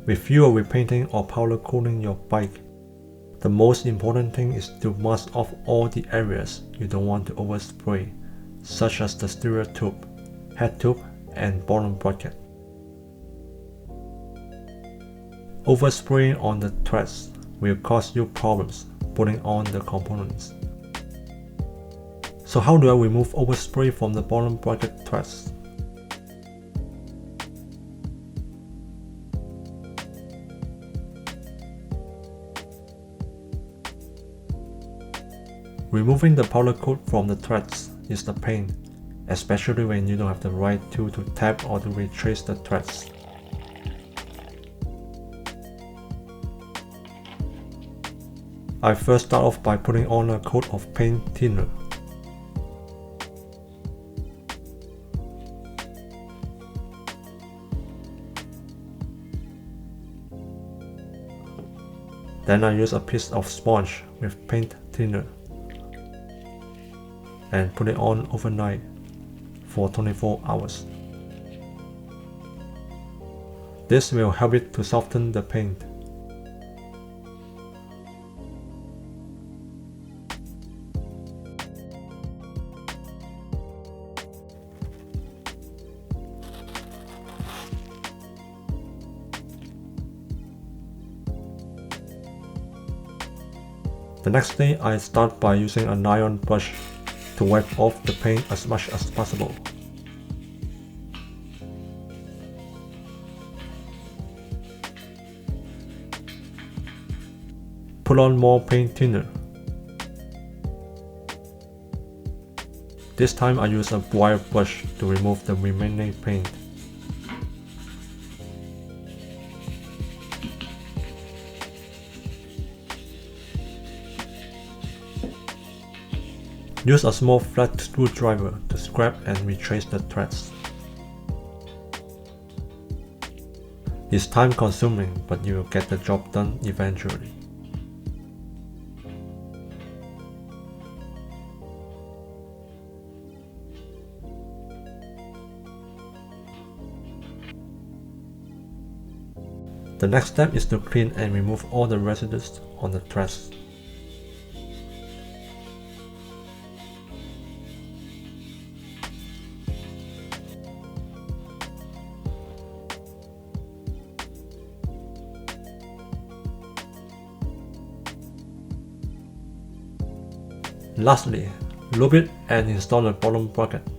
If you are repainting or powder coating your bike, the most important thing is to mask off all the areas you don't want to overspray, such as the steerertube, headtube, and bottom bracket. Overspraying on the threads will cause you problems putting on the components. So how do I remove overspray from the bottom bracket threads? Removing the powder coat from the threads is the pain, especially when you don't have the right tool to tap or to retrace the threads. I first start off by putting on a coat of paint thinner. Then I use a piece of sponge with paint thinner and put it on overnight for 24 hours. This will help it to soften the paint. The next day, I start by using a nyon brush to wipe off the paint as much as possible. Put on more paint thinner. This time I use a wire brush to remove the remaining paint. Use a small flat screwdriver to scrape and retrace the threads. It's time consuming, but you will get the job done eventually. The next step is to clean and remove all the residues on the threads. Lastly, lube it and install the bottom bracket.